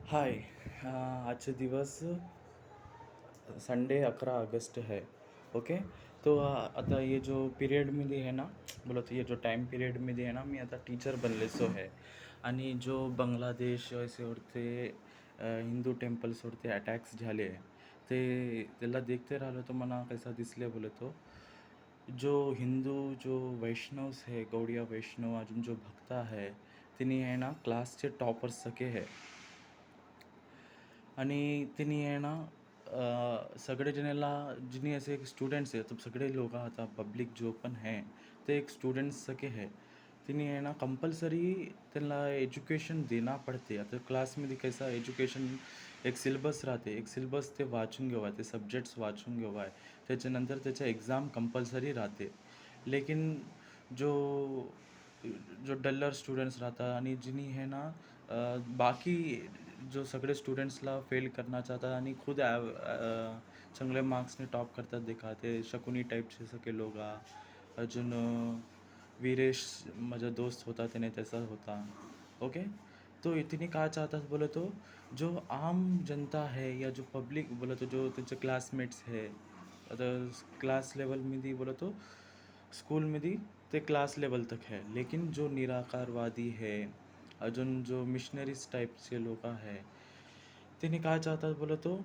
हाय आजचे दिवस संडे 11 अगस्त है. ओके. तो आता ये जो पिरियडमध्ये आहे ना, बोला तो ये जो टाईम पिरियडमध्ये आहे ना, मी आता टीचर बनलेसो आहे. आणि जो बांगलादेश वरती हिंदू टेम्पल्सवरती अटॅक्स झाले, ते त्याला देखते राहिलो तर मला कैसा दिसले बोले तो, जो हिंदू जो वैष्णव्स है, गौड़िया वैष्णव अजून जो भक्त आहे, तिने आहे ना क्लासचे टॉपर्स सगळे आहे. आणि त्यांनी आहे ना सगळे जणाला जिनी ऐसे एक स्टुडंट्स आहे, तो सगळे लोक आता पब्लिक जो पण है ते एक स्टुडंट्स सगळे है. त्यांनी आहे ना कंपल्सरी त्यांना एज्युकेशन देना पडते. आता क्लासमध्ये कैसा एज्युकेशन एक सिलेबस राहते, एक सिलेबस ते वाचून घेवा, ते सब्जेक्ट्स वाचून घेवा, त्याच्यानंतर त्याच्या एक्झाम कंपल्सरी राहते. लेकिन जो जो डल्लर स्टुडंट्स राहतात आणि जिनी है ना बाकी जो सगळे स्टुडंट्सला फेल करना चाहतात आणि खुद चांगले मार्क्सने टॉप करतात देखा, ते शकुनी टाईपचे सगळे लोक. अजून वीरेश माझा दोस्त होता, त्याने त्याचा होता. ओके. तो तिने काय चाहतात बोले तो, जो आम जनता है या जो पब्लिक बोले तो, जो त्याचे क्लासमेट्स है, आता क्लास लेवलमध्ये बोले तो स्कूलमध्ये ते क्लास लेवल तक है. लेकिन जो निराकारवादी है, अजून जो मिशनरीज टाईपचे लोक आहे, त्याने काय चाहतात बोले तो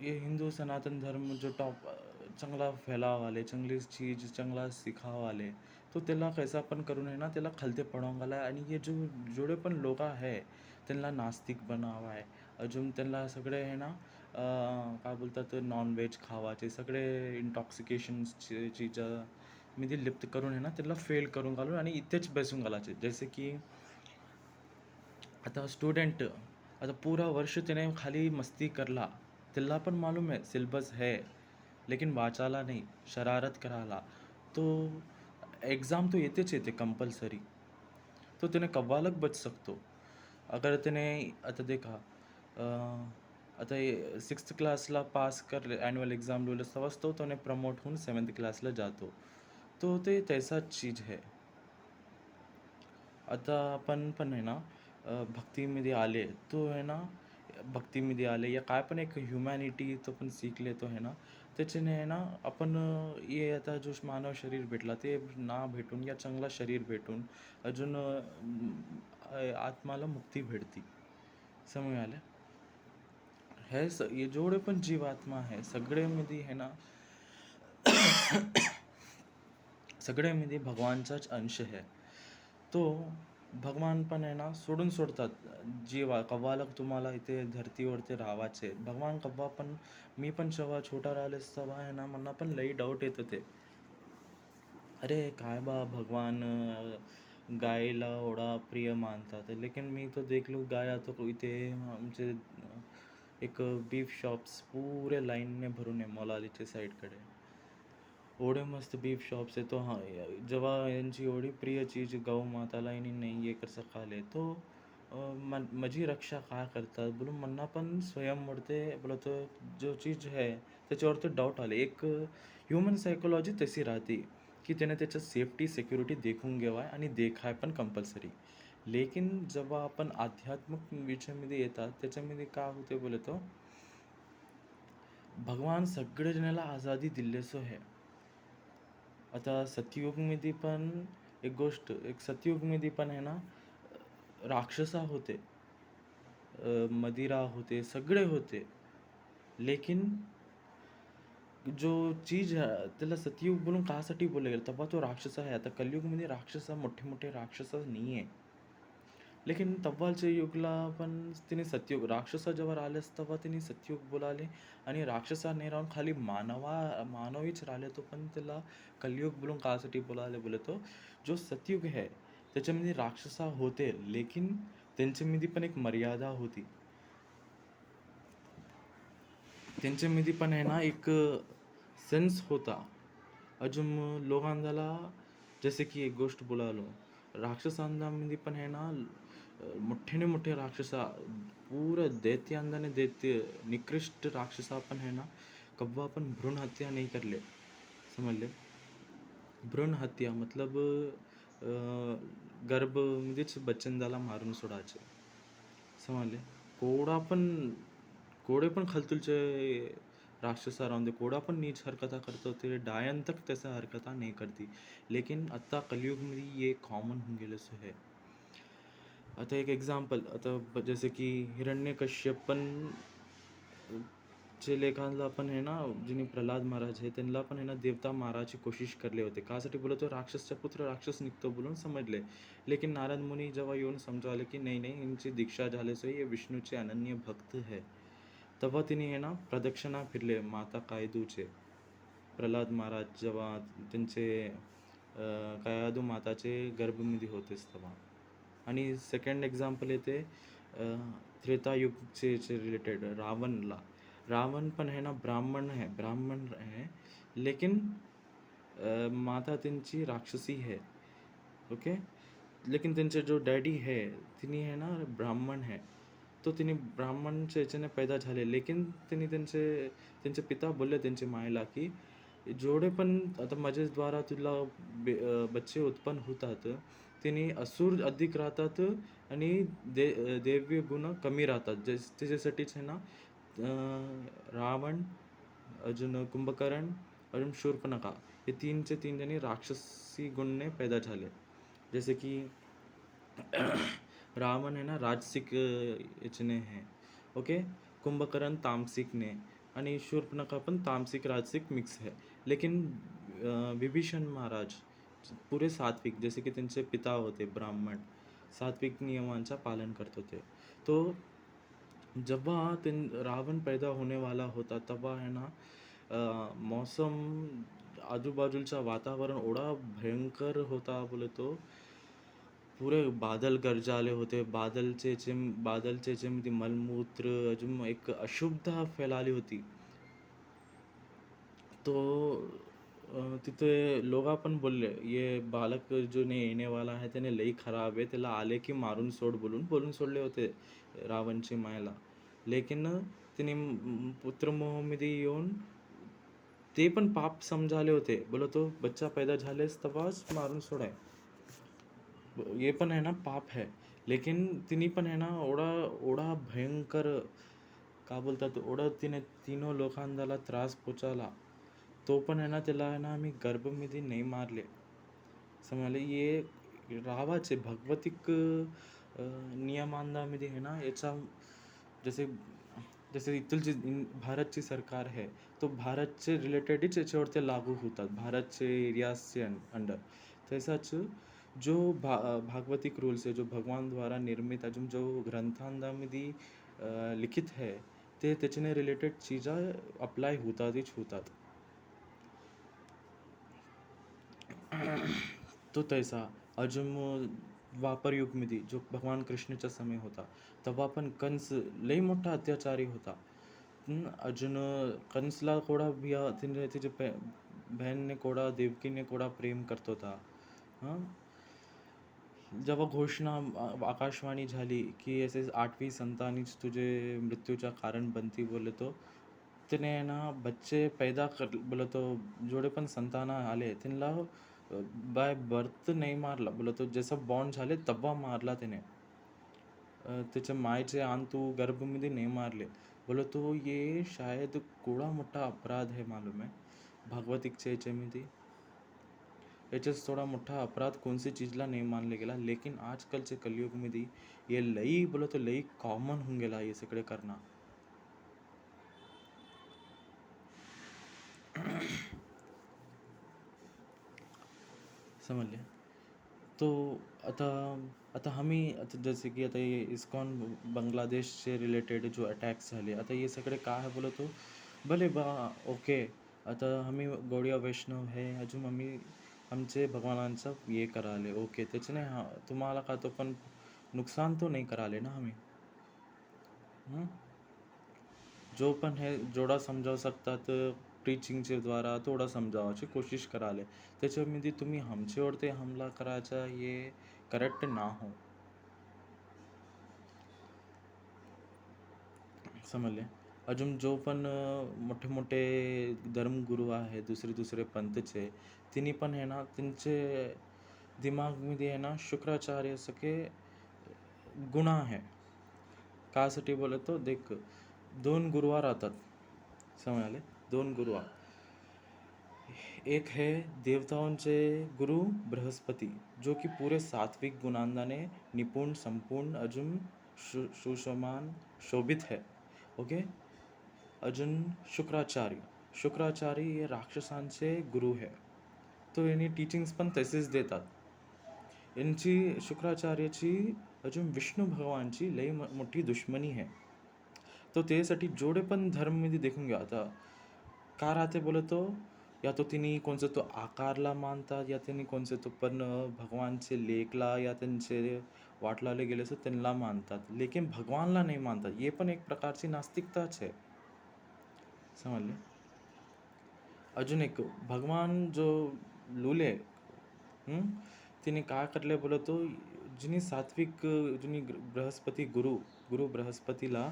ये हिंदू सनातन धर्म जो टॉप चांगला फैलावाले, चांगली चीज चांगला सिखावाले, तो त्याला कैसा पण करून आहे ना त्याला खालते पडवून आणि हे जो जेवढे पण लोक आहे त्यांना नास्तिक बनावा आहे. अजून त्यांना सगळे आहे ना काय बोलतात नॉनव्हेज खावाचे सगळे इंटॉक्सिकेशन्सचे चीजामध्ये लिप्त करून आहे ना त्याला फेल करून घालून आणि इथेच बसून घालायचे. जसे की आता स्टुडंट आता पूरा वर्ष त्याने खाली मस्ती करला, त्याला पण मालूम है सिलेबस है, लेकिन वाचायला नाही, शरारत करायला, तो एग्ज़ाम तो येतेच येते कंपल्सरी. तो त्याने कव्वालक बच सकतो. अगर त्याने आता देखा आता सिक्स्थ क्लासला पास कर ॲन्युअल एक्झाम लिहिलं तेव्हाच तो त्याने प्रमोट होऊन 7th क्लासला जातो. तो ते तैसाच चीज है. आता आपण पण आहे ना भक्तीमध्ये आले तो आहे ना, भक्तीमध्ये आले या काय पण एक ह्युमॅनिटी तो पण सीख लेतो आहे ना, त्याच्याने आहे ना आपण हे आता जो मानव शरीर भेटला ते ना भेटून या चांगला शरीर भेटून अजून आत्माला मुक्ती भेटती. समज आलं. हे हे जेवढे पण जीवात्मा आहे सगळेमध्ये आहे ना सगळ्यामध्ये भगवानचाच अंश आहे. तो भगवान पण आहे ना सोडतात. जीवा कव्वालक तुम्हाला इथे धरतीवरती राहायचे. भगवान कव्वा पण मी पण जेव्हा छोटा राहिलेस तेव्हा आहे ना मला पण लई डाऊट येत होते. अरे काय बा भगवान गायला एवढा प्रिय मानतात, लेकिन मी तो देखलो गाय तो इथे आमचे एक बीफ शॉप्स पुरे लाईनने भरून आहे मोलालीच्या साईडकडे. एवढे मस्त बीफ शॉप्स आहे. तो हां जेव्हा यांची एवढी प्रिय चीज गौ माताला यांनी नाही हे कसं खाले तो माझी रक्षा काय करतात बोलून मन्ना पण स्वयंवरते बोला तो जो चीज आहे त्याच्यावरती डाऊट आले. एक ह्युमन सायकोलॉजी तशी राहते की त्याने त्याच्या सेफ्टी सिक्युरिटी देखून घ्यावा आणि देखाय पण कंपल्सरी. लेकिन जेव्हा आपण आध्यात्मिक विषयामध्ये येतात त्याच्यामध्ये काय होते बोले तो, भगवान सगळे जणाला आझादी दिलेसो आहे. आता सत्ययुगमध्ये पण एक गोष्ट, एक सत्ययुगमध्ये पण आहे ना राक्षसा होते, मदिरा होते, सगळे होते. लेकिन जो चीज त्याला सत्ययुग बोलून कासाठी बोलले गेलं तेव्हा तो राक्षस आहे. आता कलियुगमध्ये राक्षस मोठे मोठे राक्षस नाही आहे. लेकिन तव्हाच्या युगला पण तिने सत्ययुग राक्षस जेव्हा आलेस तेव्हा तिने सत्ययुग बोलाले आणि राक्षसा नाही राहून खाली मानवीच राहिले. तो पण त्याला कलियुग बोलून कासाठी बोलाले बोले तो, जो सत्ययुग आहे त्याच्यामध्ये राक्षसा होते, लेकिन त्यांच्यामध्ये पण एक मर्यादा होती. त्यांच्यामध्ये पण आहे ना एक सेन्स होता. अजून लोकांना जसे की एक गोष्ट बोलालो, राक्षसांमध्ये पण आहे ना मोठे मोठे राक्षसा पुरं दैत्यांदाने दैत्य निकृष्ट राक्षसा पण आहे ना कव्वा पण भ्रूण हत्या नाही करले. समजले. भ्रूण हत्या मतलब गर्भमध्येच बच्चंदाला मारून सोडायचे. समजले. कोड़ा पण कोड़े पण खालतुलचे राक्षस राहून दे, कोड़ा पण नीच हरकता करत होते, डायन तक तशा हरकता नाही करती. लेकिन आता कलियुगमध्ये हे कॉमन होऊन गेलं आहे. आता एक एक्झाम्पल, आता जसं की हिरण्यकश्यप पण चे लेखांना पण आहे ना, जिने प्रल्हाद महाराज आहे त्यांना पण आहे ना देवता मारायची कोशिश करले होते. कासाठी बोलतो राक्षसचा पुत्र राक्षस निघतो बोलून समजले. लेकिन नारद मुनी जेव्हा येऊन समजावले की नाही नाही, यांची दीक्षा झाल्याशिवाय हे विष्णूचे अनन्य भक्त है. तेव्हा तिने आहे ना प्रदक्षिणा फिरले माता कायदूचे. प्रल्हाद महाराज जेव्हा त्यांचे कायदू माताचे गर्भमध्ये होतेच तेव्हा. आणि सेकंड एक्झाम्पल येते त्रेतायुगचे रिलेटेड रावणला. रावण पण आहे ना ब्राह्मण है, लेकिन माता त्यांची राक्षसी है. ओके. लेकिन त्यांचे जो डॅडी है तिने आहे ना ब्राह्मण है. तो तिने ब्राह्मणच्या याच्याने पैदा झाले. लेकिन तिने त्यांचे पिता बोलले त्यांच्या मायला की जेवढे पण आता माझ्याद्वारा तुला बच्चे उत्पन्न होतात, तिने असुर अधिक राहतात आणि दैवी गुण कमी राहतात. त्याच्यासाठीच आहे ना रावण, अजून कुंभकर्ण, अजून शूर्पणखा हे तीनचे तीन जणी राक्षसी गुणने पैदा झाले. जसे की रावण है ना राजसिक याचने है. ओके. कुंभकर्ण तामसिकने आणि शूर्पणखा पण तामसिक राजसिक मिक्स है. लेकिन विभीषण महाराज पुरे सात्विक, जसे की त्यांचे पिता होते ब्राह्मण, सात्विक नियमांचा पालन करत होते. तो जेव्हा रावण पैदा होने वाला होता तेव्हा है ना मौसम, आजूबाजूचा वातावरण एवढा भयंकर होता बोलतो. पुरे बादल गरजाले होते. बादलचे याच्यामध्ये मलमूत्र अजून एक अशुद्धता फैलाली होती. तो तिथे लोक पण बोलले, ये बालक जो नाही येणे वाला आहे त्याने लई खराब आहे, त्याला आले की मारून सोड बोलून सोडले होते रावणची मायला. लेकिन तिने पुत्रमोहामध्ये येऊन ते पण पाप समजाले होते. बोलतो बच्चा पैदा झालेस तेव्हाच मारून सोडाय, ये पण आहे ना पाप है. लेकिन तिने पण आहे ना ओढा भयंकर का बोलतात, एवढं तिने तीनों लोकांना त्रास पोचाला. तो पण आहे ना त्याला आहे ना आम्ही गर्भमध्ये नाही मारले. समजले. ये रावाचे भगवतिक नियमांमध्ये आहे ना याचा, जसे इथलची भारतची सरकार आहे, तो भारतचे रिलेटेडच याच्यावरती लागू होतात, भारतचे एरियाजचे अंडर. तसाच जो भागवतिक रूल्स आहे, जो भगवान द्वारा निर्मित अजून जो ग्रंथांमध्ये लिखित है, ते त्याच्याने रिलेटेड चीजा अप्लाय होतात. तो तैसा अजून द्वापर युगमध्ये जो भगवान कृष्णाचा समय होता तेव्हा पण कंस लई मोठा अत्याचारी होता. अजून कंसला कोडा त्याच्या बहनने कोडा, देवकीने कोडा प्रेम करत होता. जेव्हा घोषणा आकाशवाणी झाली की असे 8वी संतानीच तुझे मृत्यूचा कारण बनती बोलतो, त्याने ना बच्चे पैदा बोलतो. जेवढे पण संतान आले त्यांना बाय बर्थ नाही मारला बोलतो, जसं बॉर्न झाले तेव्हा मारला त्याने. त्याच्या मायचे तू गर्भमध्ये नाही मारले बोलतो. ये शायद कोडा मोठा अपराध है मालूम है भागवतिकच्या याच्यामध्ये. याच्याच थोडा मोठा अपराध कोणसी चीजला नाही मानले गेला. लेकिन आजकालचे कलियुगमध्ये हे लई बोलतो लई कॉमन होऊन गेला हे सगळे करणं. समजले. तो आता जसे की आता हे इस्कॉन बांगलादेशचे रिलेटेड जो अटॅक्स झाले, आता हे सगळे काय आहे बोलतो. भले बा ओके, आता आम्ही गौडिया वैष्णव है, अजून आम्ही आमचे भगवानांचं हे कराले ओके, त्याच्याने तुम्हाला का तो पण नुकसान तो नाही कराले ना आम्ही. जो पण हे जेवढा समजावू शकतात प्रीचिंगचे द्वारा थोडा समजावायची कोशिश कराले. त्याच्यामध्ये तुम्ही आमच्यावरती हमला करायचा हे करेक्ट ना हो. समजले. अजून जो पण मोठे मोठे धर्मगुरू आहे दुसरे पंथचे, तिने पण आहे ना त्यांचे दिमागमध्ये आहे ना शुक्राचार्य सके गुण आहे. कासाठी बोलतो देख, 2 गुरुवार राहतात, समज आले? 2 गुरुवार. एक है देवताओं के गुरु बृहस्पति, जो कि पूरे सात्विक गुणांगाने निपुण, संपूर्ण, अजून सुषमान, शोभित है. ओके. अजून शुक्राचार्य. शुक्राचार्य हे राक्षसांचे गुरु है. तो यांनी टीचिंग्स पण तसेच देतात. यांची शुक्राचार्याची अजून विष्णू भगवानची लई मोठी दुश्मनी आहे. तो त्यासाठी जेवढे पण धर्ममध्ये देखून घ्या, आता का राहते बोलतो, या तो तिने कोणचं तो आकारला मानतात, या त्यांनी कोणचं तो पण भगवानचे लेखला या त्यांचे वाटलाले गेले असं त्यांना मानतात, लेकिन भगवानला नाही मानतात. हे पण एक प्रकारची नास्तिकताच आहे, समजले? अजून एक भगवान जो लुले, तिने काय करले बोलतो, जिनी सात्विक, जिनी बृहस्पती गुरु बृहस्पतीला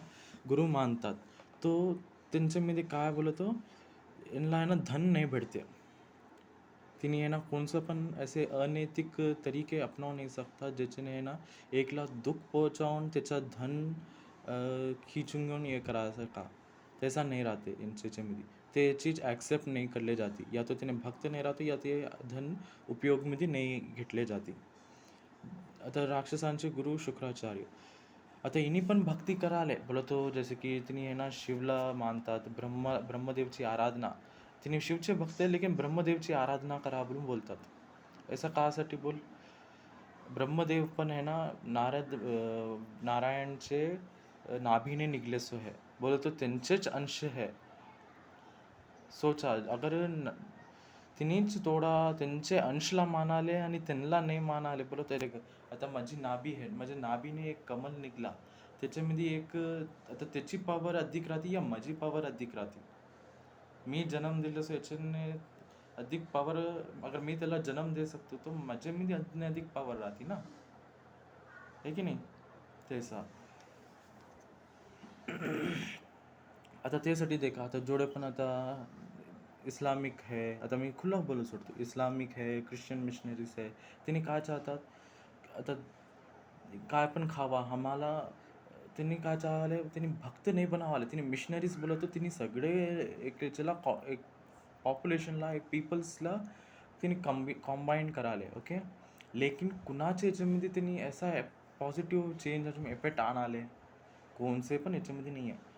गुरु मानतात, तो त्यांच्यामध्ये काय बोलतो, यांना आहे ना धन नाही भेटते. तिने है ना कोणचं पण ऐसे अनैतिक तरीके अपनाव नहीं सकता, ज्याच्याने है ना एकला दुःख पहुंचावून त्याचा धन खिचून घेऊन हे करायचं का, तैसा नाही राहते यांच्यामध्ये. ते चीज ॲक्सेप्ट नाही करले जाते, या तो त्याने भक्त नाही राहते, या ते धन उपयोगमध्ये नाही घेतले जाते. आता राक्षसांचे गुरु शुक्राचार्य, आता इनी पण भक्ती कराले बोलतो, जसे की तिने आहे ना शिवला मानतात, ब्रह्मदेवची आराधना, तिने शिवचे भक्त आहे, लेकिन ब्रह्मदेवची आराधना करा बोलून बोलतात. ऐसा कासाठी बोल, ब्रह्मदेव पण है ना नारायणचे नाभीने निघले सो है, बोलतो त्यांचेच अंश है. सोचा, अगर तिनेच थोडा त्यांचे अंशला मानाले आणि त्यांना नाही मानाले बोलत आहे. आता माझी नाभी आहे, माझ्या नाभीने एक कमल निघला, त्याच्यामध्ये एक, आता त्याची पावर अधिक राहते या माझी पावर अधिक राहते? मी जन्म दिलं सो याच्याने अधिक पावर, अगर मी त्याला जन्म दे सकतो तो माझ्यामध्ये अधिक पावर राहते ना, है की नाही? तेसा आता त्यासाठी देखा, आता जोडे पण आता इस्लामिक है, आता मी खुला बोलू सोडतो, इस्लामिक है, ख्रिश्चन मिशनरीज है, तिने काय चाहतात, आता काय पण खावा आम्हाला, त्यांनी काय चाहले, त्यांनी भक्त नाही बनावाले, तिने मिशनरीज बोलतो, तिने सगळे एक त्याला एक पॉप्युलेशनला, एक पीपल्सला तिने कॉम्बाईन कराले. ओके. लेकिन कुणाच्या याच्यामध्ये त्यांनी ऐसा पॉझिटिव्ह चेंज अजून इफेक्ट आणाले कोणचे पण याच्यामध्ये नाही आहे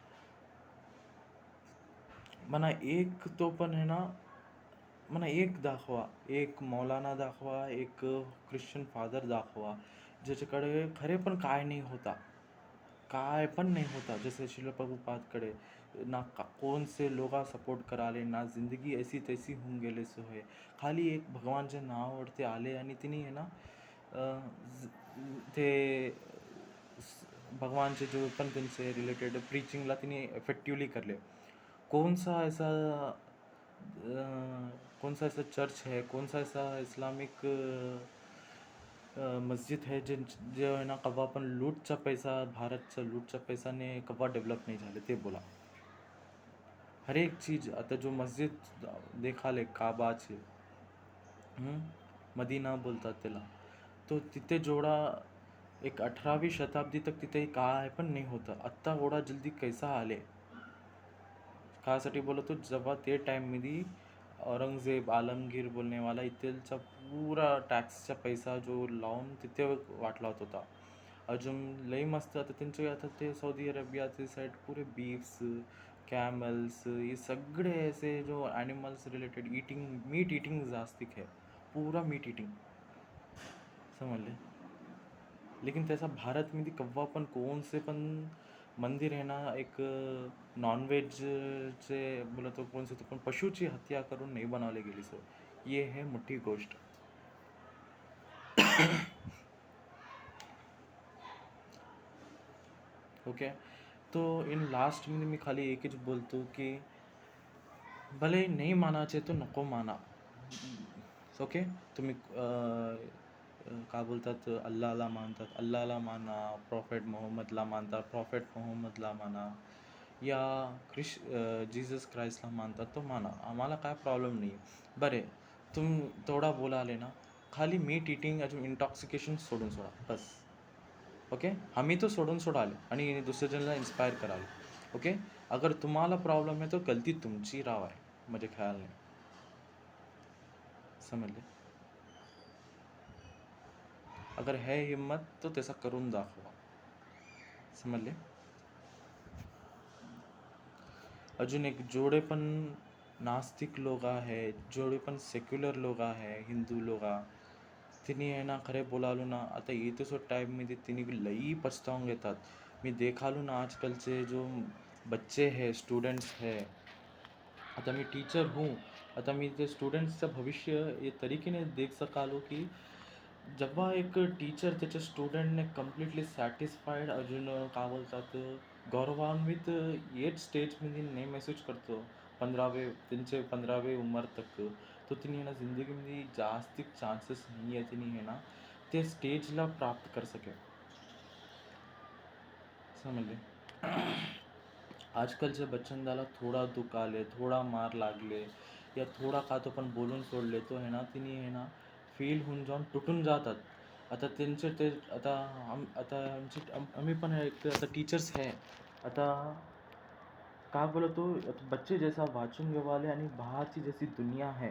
म्हणा. एक तो पण आहे ना म्हणा, एक दाखवा, एक मौलाना दाखवा, एक ख्रिश्चन फादर दाखवा, ज्याच्याकडे खरे पण काय नाही होता, काय पण नाही होता, जसे शिल प्रभुपादकडे ना कोण से लोग सपोर्ट कराले, ना जिंदगी ऐसी तैसी होऊन गेले सो है, खाली एक भगवानच्या नावावरती आले आणि तिने आहे ना ते भगवानचे जो पण त्यांचे रिलेटेड प्रीचिंगला तिने इफेक्टिवली करले. कौन सा ऐसा चर्च है, कौन सा ऐसा इस्लामिक मस्जिद है जो आहे ना कवा पण लूटचा पैसा, भारतचा लूटचा पैसाने कवा डेव्हलप नाही झाले, ते बोला. हर एक चीज, आता जो मस्जिद देखाले काबाचे, मदीना बोलतात त्याला, तो तिथे जोडा एक 18वी शताब्दी तक तिथे काय पण नाही होतं. आत्ता एवढा जल्दी कैसा आले, कासाठी बोलतो, जेव्हा ते टाईममध्ये औरंगजेब आलमगीर बोलणेवाला इथलचा पुरा टॅक्सचा पैसा जो लावून तिथे वाटला होता. अजून लई मस्त, आता त्यांचे आता ते सौदी अरेबियाचे साईड पुरे बीफ्स, कॅमल्स, हे सगळे ऐसे जो animals related meat eating Jastik है, पूरा मीट ईटिंग, समजले. लेकिन त्याचा भारतमध्ये कव्वा पण कोण से पण मंदिर आहे ना, एक नॉनव्हेजचे बोलतो कोणसे तो पण पशुची हत्या करून नाही बनवले गेली. सो ये है मोठी गोष्ट. ओके. तो इन लास्ट मध्ये मी खाली एकच बोलतो की भले नाही मानायचे तो नको माना. ओके. तुम्ही काय बोलतात, अल्लाला मानतात, अल्लाला माना, प्रॉफेट मोहम्मदला मानतात, प्रॉफेट मोहम्मदला माना, या जीसस क्राइस्टला मानतात, तो माना, आम्हाला काय प्रॉब्लेम नाही. बरे तेवढा बोलाले ना, खाली मीट ईटिंग अजून इंटॉक्सिकेशन सोडून सोडा बस. ओके. आम्ही तो सोडून सोडाले आणि दुसऱ्याजणाला इन्स्पायर कराल. ओके. अगर तुम्हाला प्रॉब्लेम आहे, तो गलती तुमची राव आहे, माझे ख्याल नाही. समजले? अगर है हिम्मत तो तसा करून दाखवा. समजले? अजून एक जेवढे पण नास्तिक लोक आहे, जेवढे पण सेक्युलर लोक आहे, हिंदू लोक, तिने आहे ना खरे बोलालो ना, आता येतोच टाईममध्ये तिने लई पछतावून घेतात. मी देखालो ना आजकालचे जो बच्चे है, स्टुडंट्स है, आता मी टीचर हूँ. आता मी ते स्टुडंट्सचं भविष्य या तरीकेने देख सकालो की जेव्हा एक टीचर त्याच्या स्टुडंटने कम्प्लिटली सॅटिस्फाईड अजून काय बोलतात गौरवान्वित येत स्टेजमध्ये नाही मेसेज करतो 15वे त्यांचे 15वे उमर तक, तो तिने ना जिंदगीमध्ये जास्तिक चान्सेस नाही आहे तिने हे ना ते स्टेजला प्राप्त कर सके. समजले? आजकालच्या बच्चंदाला थोडा दुःख आले, थोडा मार लागले या थोडा का तो पण बोलून सोडले, तो आहे ना तिने आहे ना फील होऊन जाऊन तुटून जातात. आता त्यांचे ते आता आता आम्ही पण एक आता टीचर्स आहे. आता का बोलतो बच्चे जैसा वाचून घेवाले आणि बाहेरची जशी दुनिया है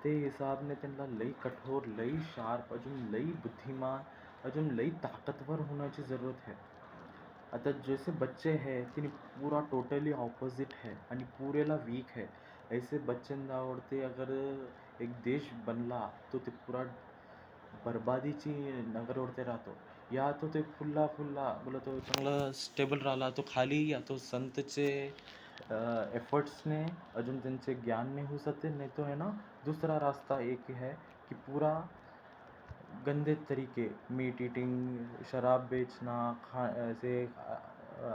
ते हिसाबने त्यांना लई कठोर, लई शार्प, अजून लई बुद्धिमान, अजून लई ताकतवर होण्याची जरूरत है. आता जैसे बच्चे हैं तिने पूरा टोटली ऑपोजिट है आणि पुरेला वीक है. ऐसे बच्चेंदावरती अगर एक देश बनला तो ते पुरा बरबादीची नगरवरती राहतो. या तो ते फुल्ला बोला तो चांगला स्टेबल राहिला तो खाली, या तो संतचे एफर्ट्सने अजून त्यांचे ज्ञानने होऊ सकते, नहीं तो है ना दूसरा रास्ता एक है कि पूरा गंदे तरीके, मीट ईटिंग, शराब बेचना, ऐसे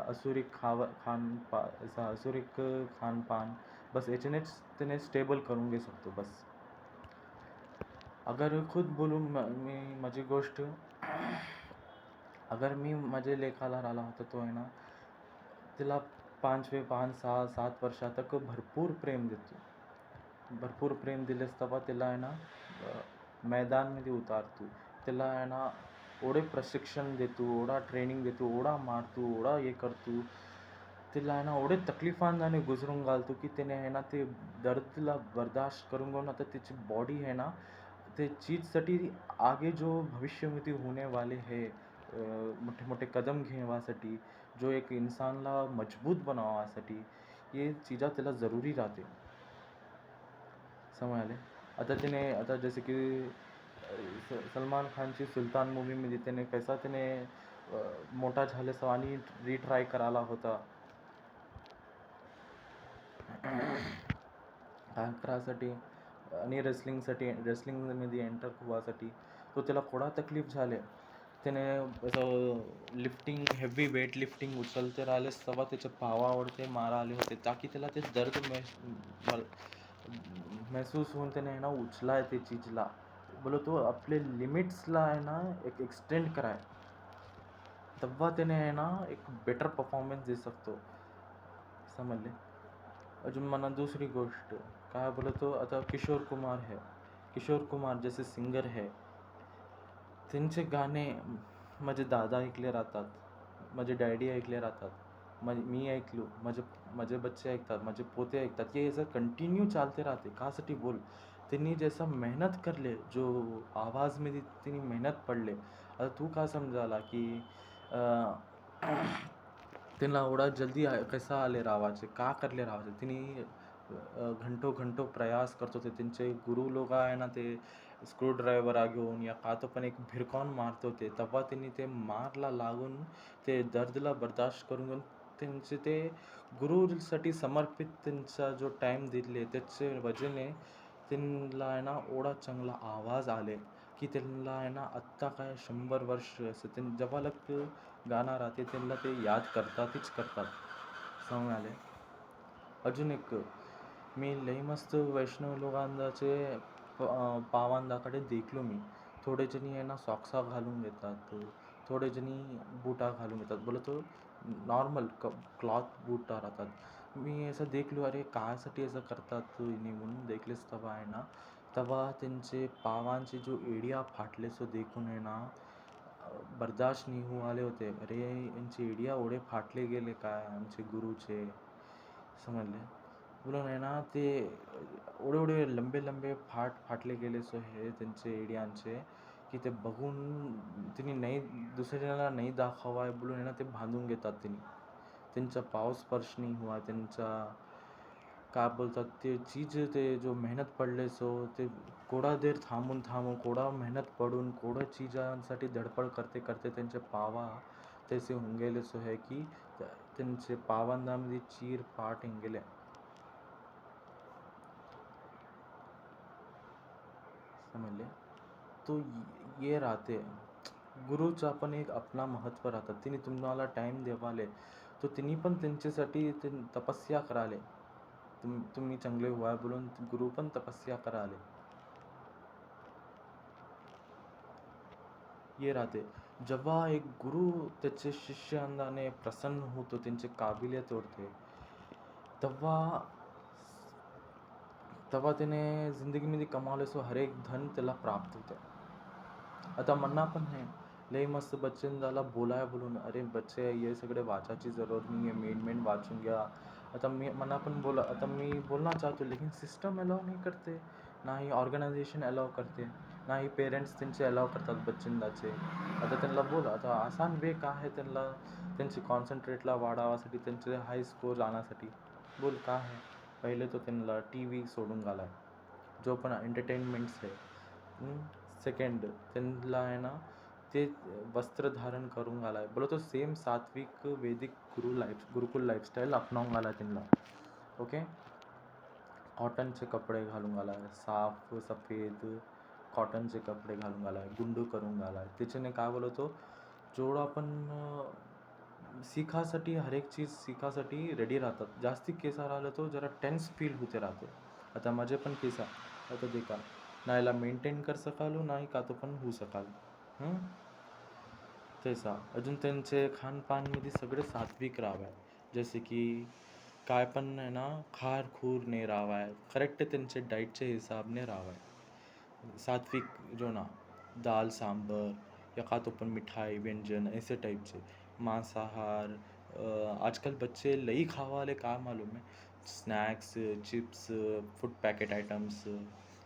असुरिक ऐसा असुरिक खानपान, बस याच्यानेच त्याने स्टेबल करून घे शकतो बस. अगर खुद बोलूँ मी माझी गोष्ट, अगर मी माझे लेखाला राहिला होता तो आहे ना तिला 5 6 7 वर्षातक भरपूर प्रेम देतो. भरपूर प्रेम दिलेस तेव्हा तिला आहे ना मैदानमध्ये उतारतो. तिला आहे ना एवढे प्रशिक्षण देतो, एवढा ट्रेनिंग देतो, एवढा मारतो, एवढा हे करतो. तिला आहे ना एवढे तकलीफांनी गुजरून घालतो की त्याने आहे ना ते दर्दला बर्दाश्त करून घेऊन आता त्याची बॉडी आहे ना ते चीजसाठी आगे जो भविष्यामध्ये होने वाले है मोठे मोठे कदम घेण्यासाठी, जो एक इंसानला मजबूत बनवासाठी ये चीजा त्याला जरुरी राहते. समजले? आता तिने आता जसे की सलमान खानची सुलतान मूवीमध्ये त्याने कसा त्याने मोठा झाल्यास आणि रिट्राय करायला होता करासाठी आणि रेसलिंगमध्ये एंटर होण्यासाठी, तो त्याला थोडा तकलीफ झाले. त्याने असं लिफ्टिंग, हेवी वेट लिफ्टिंग उचलते राहिलेस तेव्हा त्याच्या पावावर ते मार आले होते, ताकी त्याला ते दर्द महसूस होऊन त्याने आहे ना उचलाय ते चीजला. बोलो तो आपले लिमिट्सला आहे ना एक एक्सटेंड कराय, तेव्हा त्याने आहे ना एक बेटर परफॉर्मन्स दे सकतो. समजले? अजून मला दुसरी गोष्ट काय बोलतो, आता किशोर कुमार है, किशोर कुमार जैसे सिंगर है, त्यांचे गाणे माझे दादा ऐकले राहतात, माझे डॅडी ऐकले राहतात, मी ऐकलो, माझे बच्चे ऐकतात, माझे पोते ऐकतात. हे असं कंटिन्यू चालते राहते. कासाठी बोल, त्यांनी जैसा मेहनत करले, जो आवाजमध्ये त्यांनी मेहनत पडले. आता तू का समजाला की त्यांना एवढा जल्दी कसा आले रावाचे, का करले रावाचे, तिने घंटो प्रयास करत होते. त्यांचे गुरु लोक आहे ना ते स्क्रूड्रायव्हर घेऊन या का तो पण एक भिरकावून मारत होते, तेव्हा त्यांनी ते मारला लागून ते दर्दला बर्दाश्त करून घेऊन त्यांचे ते गुरुसाठी समर्पित त्यांचा जो टाईम दिले त्याचे वजने त्यांना आहे ना एवढा चांगला आवाज आले की त्यांना आहे ना आत्ता काय 100 वर्ष असं त्यांनी जेव्हा गाणं राहते त्यांना ते याद करतातच करतात. समज आले? अजून एक मी लई मस्त वैष्णव लोकांचे पावांदाकडे देखलो मी. थोडे जणी आहे ना सॉक्सा घालून घेतात, थोडे जणी बुटा घालून घेतात. बोला तो नॉर्मल क्लॉथ बुटा राहतात. मी असं देखलो, अरे कायसाठी असं करतात म्हणून देखलेस तेव्हा आहे ना, तेव्हा त्यांचे पावांचे जो एडिया फाटले सो देखून आहे ना बर्दाश्त नाही होऊ आले होते. अरे यांचे एडिया एवढे फाटले गेले काय आमचे गुरुचे, समजले. बोलून आहे ना ते एवढे एवढे लंबे लंबे फाटले गेले सो हे त्यांचे एडियांचे, की ते बघून त्यांनी नाही दुसऱ्याला नाही दाखवाय बोलून आहे ना ते बांधून घेतात त्यांनी. त्यांचा पाव स्पर्श नाही हुआ, त्यांचा काय बोलतात ते चीज, ते जो मेहनत पडले सो ते कोडा देर थांबून कोडा मेहनत पडून कोडा चीजांसाठी धडपड करते करते त्यांचे पावा तसे होऊन गेले सो आहे की त्यांचे पावांमध्ये चीर पाट होऊन गेले, समजले. तो ये राहते गुरुचा पण एक आपला महत्त्व राहतात. तिने तुम्हाला टाईम देवाले, तो तिने पण त्यांच्यासाठी ते तपस्या कराले. तुम्ही चांगले व्हा बोलून गुरु पण तपस्या कराले. ये राहते जेव्हा एक गुरु त्याचे शिष्यांदाने प्रसन्न होतो, त्यांची काबिलियत ओढते, तेव्हा तेव्हा त्याने जिंदगीमध्ये कमावले सो हर एक धन त्याला प्राप्त होते. आता मन्ना पण आहे लई मस्त बच्चन झाला बोलाय बोलून, अरे बच्चे ये सगळे वाचायची जरूरत नाही आहे, मेन वाचून घ्या. आता मन्ना पण बोला, आता मी बोलना चाहतो लेकिन सिस्टम अलाउ नाही करते, नाही ऑर्गनायझेशन अलाउ करते, नाही पेरेंट्स त्यांचे अलाउ करतात बच्चंदाचे. आता त्यांना बोला, आता आसान वे का आहे त्यांना त्यांचे कॉन्सन्ट्रेटला वाढावासाठी, त्यांचे हाय स्कोर आणण्यासाठी बोल का आहे. पहिले तो त्यांना टी व्ही सोडून घालाय, जो पण एंटरटेनमेंट्स आहे. सेकंड त्यांना आहे ना ते वस्त्र धारण करून घालाय, बोला तो सेम सात्विक वैदिक गुरुकुल लाईफस्टाईल अपनावून घालाय त्यांना. ओके, कॉटनचे कपडे घालून घालाय, साफ सफेद कॉटनचे कपडे घालून घालाय, गुंडू करून घालाय. त्याच्याने काय बोलतो, जेवढं आपण शिकासाठी हर एक चीज शिकासाठी रेडी राहतात. जास्ती केसा राहिलं तो जरा टेन्स फील होते राहते. आता माझे पण केसा आता देखा ना याला मेंटेन कर सकालो नाही का तो पण होऊ सकाल. तेसा अजून त्यांचे खानपानमध्ये सगळे सात्विक राहावे, जसे की काय पण आहे ना खार खूर नाही राहावाय, करेक्ट त्यांचे डाईटचे हिसाबने राहावाय. सात्विक जो ना दाल सांबर या का तो पण मिठाई व्यंजन ऐसे टाइपचे मांसाहार. आजकल बच्चे लई खावाले का मालूम है, snacks chips food packet items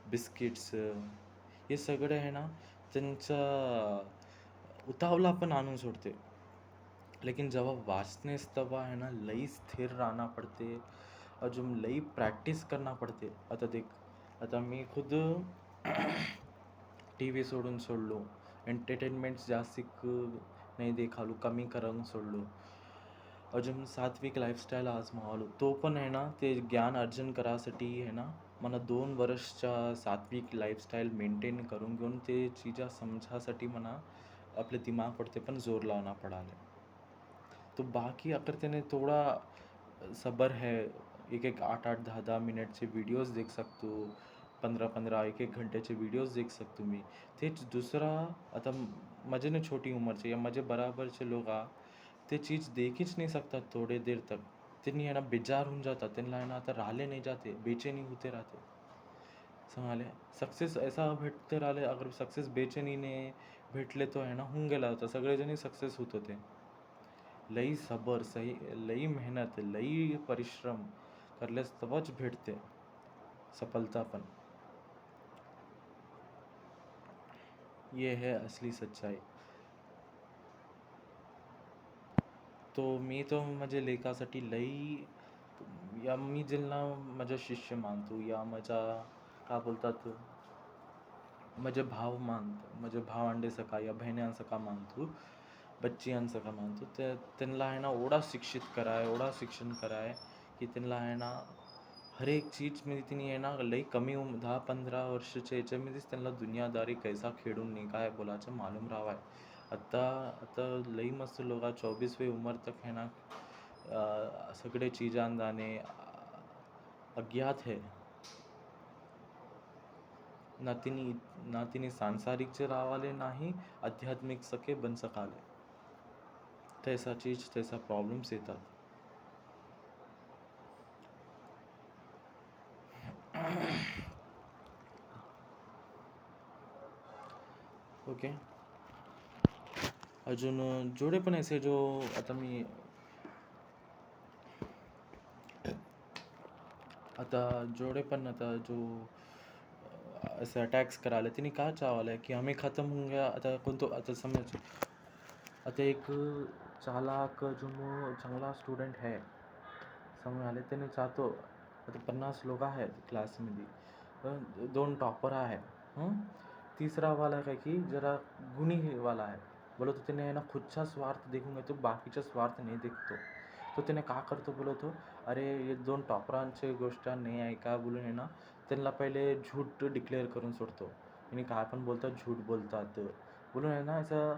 biscuits हे सगळे आहे ना त्यांचा उतावला पण आणून सोडते. लेकिन जेव्हा वाचनेस तेव्हा आहे ना लई स्थिर राहना पडते, अजून लई प्रॅक्टिस करना पडते. आता देख, आता मी खुद टी व्ही सोडलो, एंटरटेनमेंट्स जास्तिक नाही देखालो, कमी करून सोडलो, अजून सात्विक लाईफस्टाईल आजमावलो. तो पण आहे ना ते ज्ञान अर्जन करासाठी आहे ना मला 2 वर्षच्या सात्विक लाईफस्टाईल मेंटेन करून घेऊन ते चीजा समजासाठी मला आपले दिमागवरती पण जोर लावना पडाले. तो बाकी अगर त्याने थोडा सबर है, एक 8-8 10-10 मिनटचे व्हिडिओज देख सकतो, 15-15 1-1 घंट्याचे व्हिडिओज देख सकतो मी. तेच दुसरा आता माझे छोटी उमरचे या माझे बराबरचे लोक ते चीज देखीच नाही सकतात थोडे देर तक. त्यांनी आहे ना बेजार होऊन जातात, त्यांना आहे ना आता राहिले नाही जाते, बेचैनी होते राहते, समजले. सक्सेस ऐसा भेटते राहिले, अगर सक्सेस बेचैनीने भेटले तो आहे ना होऊन गेला होता, सगळेजणी सक्सेस होत होते. लई सबर सही लई मेहनत लई परिश्रम करल्यास तवाच भेटते सफलता पण. ये है असली सच्चाई. तो मी तो माझ्या लेखासाठी लई या मी ज्यांना माझा शिष्य मानतो या माझा का बोलतात माझे भाव मानतो, माझे भावंडे या बहिण्यांसका मानतो, बच्चियांसका मानतो. त्यांना आहे ना एवढा शिक्षित कराय, एवढा शिक्षण कराय की त्यांना आहे ना हर एक चीजमध्ये तिने आहे ना लई कमी 10-15 वर्षाच्या याच्यामध्येच त्यांना दुनियादारी कैसा खेळून नाही काय बोलायचं मालूम राहावाय. आता लई मस्त लोक 24वीं उमर तक है ना सगळे चीजांदाने अज्ञात है. ना तिने सांसारिकचे रावाले नाही आध्यात्मिक सके बन सकाले. तैसा चीज तैसा प्रॉब्लेम्स येतात. ओके. अजून जेवढे पण असे जो आता मी आता जेवढे पण आता जो ऐसे अटॅक्स करायला तिने का चावलं की हमें ख़त्म होंगे आता कोणतो आता समज आता एक चालाक जो चांगला स्टुडंट आहे समोर आले त्याने चाहतो आता 50 लोक आहेत क्लासमध्ये 2 टॉपर आहे तिसरा वाला काय की जरा गुणीवाला आहे बोलो तो त्याने आहे ना खुदचा स्वार्थ देखून घेतो बाकीचा स्वार्थ नाही देखतो तो त्याने का करतो बोलो तो अरे हे 2 टॉपरांचे गोष्ट नाही आहे का बोलून आहे ना त्यांना पहिले झूट डिक्लेअर करून सोडतो आणि काय पण बोलतात झूट बोलतात बोलून आहे ना असं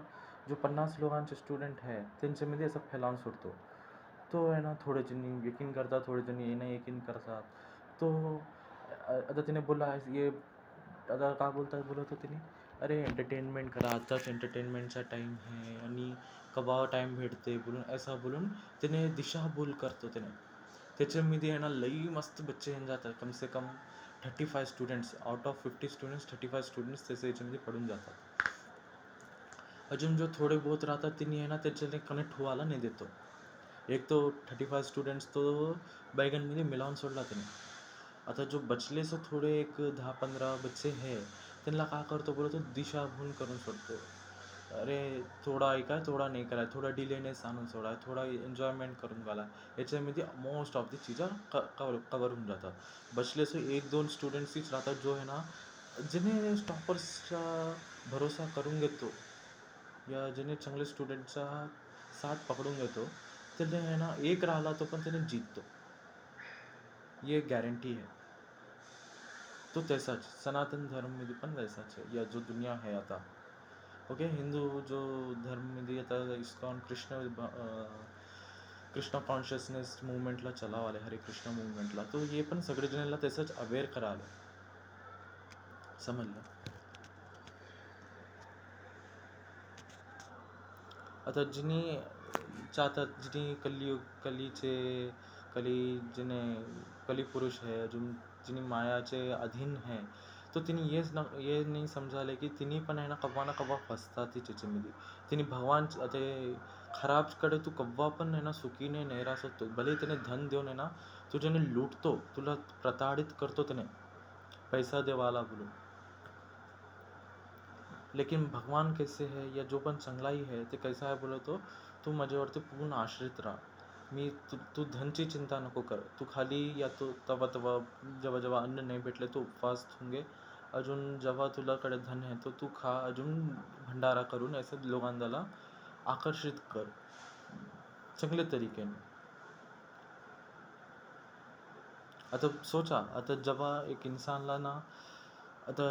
जो 50 लोकांचे स्टुडंट आहे त्यांच्यामध्ये असं फैलावून सोडतो तो आहे ना थोडे जणी यकीन करतात थोडे जणी ये नाही यकीन करतात तो आता तिने बोला ये आता का बोलतात बोलत होते तिने अरे एंटरटेनमेंट करा आताच एंटरटेनमेंटचा टाईम आहे आणि कवा टाईम भेटते बोलून असं बोलून त्याने दिशाभूल करतो त्याने त्याच्यामध्ये आहे ना लई मस्त बच्चे येऊन जातात कम से कम 35 students out of 50 students 35 students त्याच्या याच्यामध्ये पडून जातात अजून जो थोडे बहुत राहतात त्यांनी आहे ना त्याच्याने कनेक्ट व्हायला नाही देतो एक तो 35 स्टुडंट्स तो बैगनमध्ये मिलावून सोडला त्याने आता जो बचले सो थोडे एक 10-15 बच्चे है त्यांना का करतो बोलतो दिशाभूल करून सोडतो अरे थोडा ऐका थोडा नाही करा थोडा डिलेनेस आणून सोडा थोडा एन्जॉयमेंट करून घाला याच्यामध्ये मोस्ट ऑफ दी चीजा कवर होऊन जातात बचले सो 1-2 स्टुडंट्सच राहतात जो आहे ना ज्याने स्टॉपर्सचा भरोसा करून घेतो या ज्याने चांगले स्टुडंटचा साथ पकडून घेतो त्याने आहे ना एक राहिला तो पण त्याने जिंकतो ये गॅरंटी आहे तो तैसाच सनातन धर्ममध्ये पण तैसाच आहे या जो दुनिया आहे आता ओके हिंदू जो धर्ममध्ये आता इस्कॉन कृष्ण कॉन्शियसनेस मुवमेंटला चलावाले हरे कृष्ण मुवमेंटला तो ये पण सगळे जणांना तसंच अवेअर कराले समजलं आता जिनी चाहतात जिनी कली जिने कली पुरुष है अजून जिनी मायाचे अधीन है तो तिने ये नाही समजाले की तिने पण आहे ना कव्वा फसतात ती त्याच्यामध्ये तिने भगवान ते खराबकडे तू कव्वा पण आहे ना सुखीने नाही राहू शकतो भले त्याने धन देऊन आहे ना तुझ्याने लूटतो तुला प्रताडित करतो त्याने पैसा देवाला बोलून लेकिन भगवान कैसे है या जो पण चांगलाही है ते कैसा आहे बोलो तो तू माझ्यावरती पूर्ण आश्रित राहा मी तू धनची चिंता नको कर तू खाली या तो तवा जेव्हा अन्न नाही भेटले तो उपवास ठेवून अजून जेव्हा तुलाकडे धन आहे तो तू खा अजून भंडारा करून असं लोकांना आकर्षित कर चांगल्या तरीकेने आता सोचा आता जेव्हा एक इन्सानला ना आता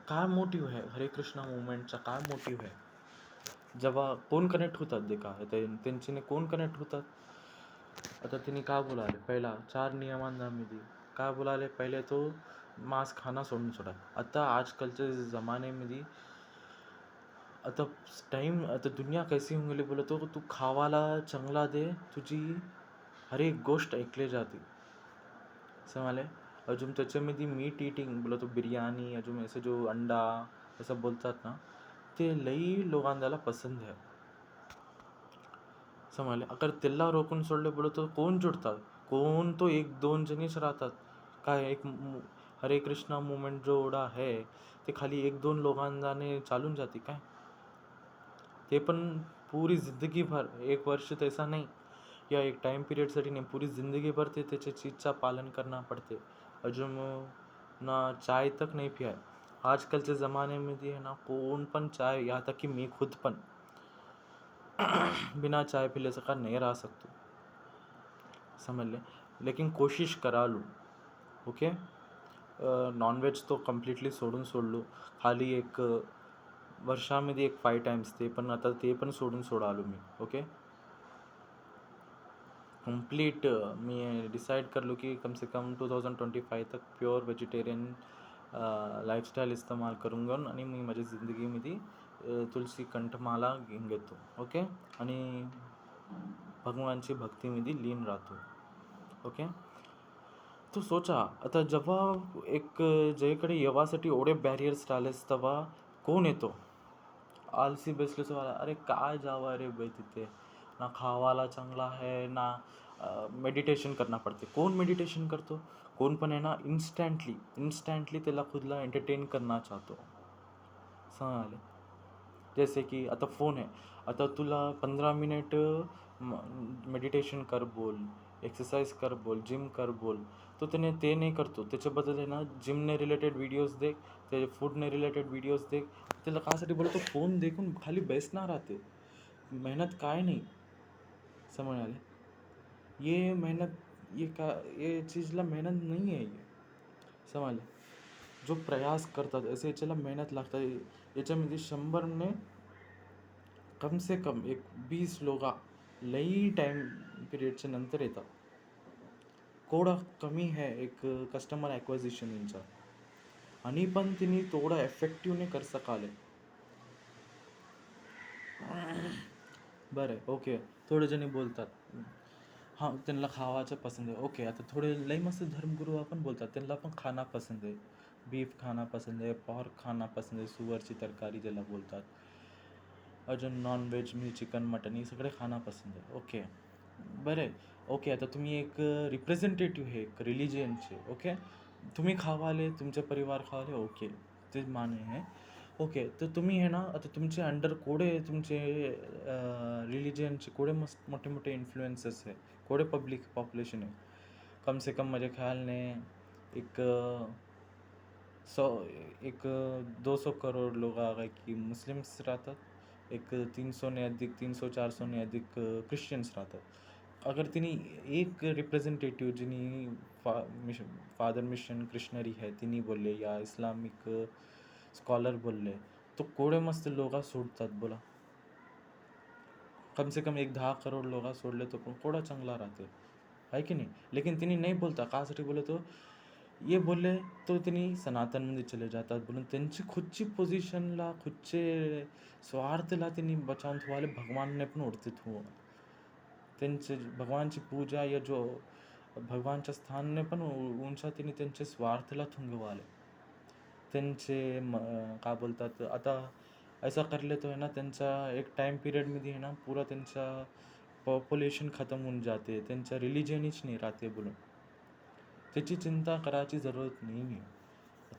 काय मोटिव्ह आहे हरे कृष्ण मुवमेंटचा काय मोटिव्ह आहे जेव्हा कोण कनेक्ट होतात देखा त्यांच्याने कोण कनेक्ट होतात आता तिने का बोलाले पहिला 4 नियमांमध्ये काय बोलाले पहिले तो मांस खाना सोडून सोडा आता आजकालच्या जमान्यामध्ये आता टाईम आता दुनिया कैसी होऊन गेली बोलतो तू खावाला चांगला दे तुझी हर एक गोष्ट ऐकली जाते समजले अजून त्याच्यामध्ये मीट ईटिंग बोलतो बिर्याणी अजून असं जो अंडा असं बोलतात ना ते लई लोकांना पसंत आहे समजले अगर त्याला रोखून सोडले बोलतो कोण जुडतात कोण तो 1-2 जणीच राहतात काय एक हरे कृष्णा मुवमेंट जो एवढा आहे ते खाली 1-2 लोकांना चालून जाते काय ते पण पूरी जिंदगी भर 1 वर्ष तैसा नाही या एक टाइम पीरियडसाठी नाही पूरी जिंदगी भर ते त्याच्या चीजचा पालन करना पडते अजून ना चाय तक नाही पियाय आजकालच्या जमान्यामध्ये आहे ना कोण पण चाय यहाँ तक कि मी खुद पण बिना चाय पिले सका नहीं रह सकतो समझ ले लेकिन कोशिश करा लूँ ओके नॉनव्हेज तो कम्प्लिटली सोडलो खाली एक वर्षामध्ये एक 5 टाइम्स ते पण आता ते पण सोडून आलो मी ओके कंप्लीट मी डिसाईड करलो की कम से कम 2025 तक प्युअर व्हेजिटेरियन लाईफस्टाईल इस्तेमाल करून घेऊन आणि मी माझ्या जिंदगीमध्ये तुलसी कंठमाला घेऊन घेतो ओके आणि भगवानची भक्तीमध्ये लीन राहतो ओके तू सोचा आता जेव्हा एक ज्याकडे येवासाठी एवढे बॅरियर्स राहिलेस तेव्हा कोण येतो आलसी बेसलेस वाला, अरे काय जावं रे बे तिथे, ना खावाला चांगला आहे ना मेडिटेशन करना पडते. कोण मेडिटेशन करतो? कोण पण आहे ना इन्स्टंटली त्याला खुदला एंटरटेन करना चाहतो. समझ. जैसे की आता फोन आहे, आता तुला 15 मिनिट मेडिटेशन कर बोल, एक्सरसाइज कर बोल, जिम कर बोल, तो त्याने ते नाही करतो. त्याच्याबद्दल आहे ना जिमने रिलेटेड व्हिडिओज देख, ते फूडने रिलेटेड व्हिडिओज देख. त्याला कासाठी बोलतो, फोन देखून खाली बेसणार राहते, मेहनत काय नाही. समझ आले. ये मेहनत, ये चीज़ला मेहनत नाही आहे. समजले. जो प्रयास करतात असे याच्याला मेहनत लागतात. याच्यामध्ये 100ने कम से कम एक 20 लोका लई टाईम पिरियडच्या नंतर येतात. कोडा कमी आहे एक कस्टमर ॲक्वाझिशन यांचा, आणि पण तिने थोडं एफेक्टिव्हने कर सकाले. बरं आहे, ओके. थोडे जणी बोलतात हां त्यांना खावाचं पसंत आहे. ओके, आता थोडे लई मस्त धर्मगुरू आपण बोलतात, त्यांना पण खाना पसंत आहे. बीफ खाना पसंत आहे, पॉर्क खाना पसंत आहे, सुवरची तरकारी ज्याला बोलतात. अजून नॉनव्हेज मी चिकन मटन हे सगळे खाना पसंत आहे. ओके, बरं आहे. ओके, आता तुम्ही एक रिप्रेझेंटेटिव्ह आहे एक रिलिजियनचे. ओके, तुम्ही खावाले, तुमचे परिवार खावाले, ओके, ते मान्य आहे. ओके, तर तुम्ही आहे ना, आता तुमचे अंडर कोडे तुमचे रिलिजियनचे कोडे मस्त मोठे मोठे इन्फ्लुएन्सर्स आहे, कोडे पब्लिक पॉप्युलेशन आहे. कम से कम माझ्या ख्यालने एक 200 करोड लोक की मुस्लिम्स राहतात, एक 300 ने अधिक 300-400 ने अधिक ख्रिश्चन्स राहतात. अगर तिने एक रिप्रेझेंटेटिव्ह जिनी फादर मिशन क्रिशनरी आहे तिने बोलले, या इस्लामिक स्कॉलर बोलले, तो कोडे मस्त लोका सोडतात बोला. कम से कम एक 10 करोड लोका सोडले तो पण कोडा चांगला राहते, आहे की नाही. लेकिन तिने नाही बोलता कासाठी बोले तो ये बोलले, तो तिने सनातनमध्ये चले जातात बोलून त्यांची खुदची पोझिशनला खुदचे स्वार्थला त्यांनी बचावून ठेवाले. भगवानने पण ओढते ठेवून त्यांचे भगवानची पूजा या जो भगवानच्या स्थानने पण उंचा तिने त्यांचे स्वार्थला थुंगवाले. त्यांचे काय बोलतात आता ऐसा करले तो आहे ना, त्यांचा एक टाईम पिरियडमध्ये आहे ना पुरा त्यांचा पॉप्युलेशन खतम होऊन जाते, त्यांच्या रिलिजनच नाही राहते बोलून. त्याची चिंता करायची जरूरत नाही आहे.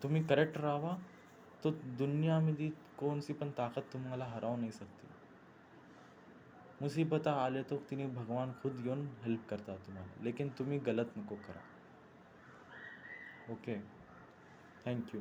तुम्ही करेक्ट राहावा, तो दुनियामध्ये कोणसी पण ताकद तुम्हाला हरावू नाही सकते. मुसीबत आले तो तिने भगवान खुद येऊन हेल्प करतात तुम्हाला, लेकिन तुम्ही गलत नको करा. Okay, thank you.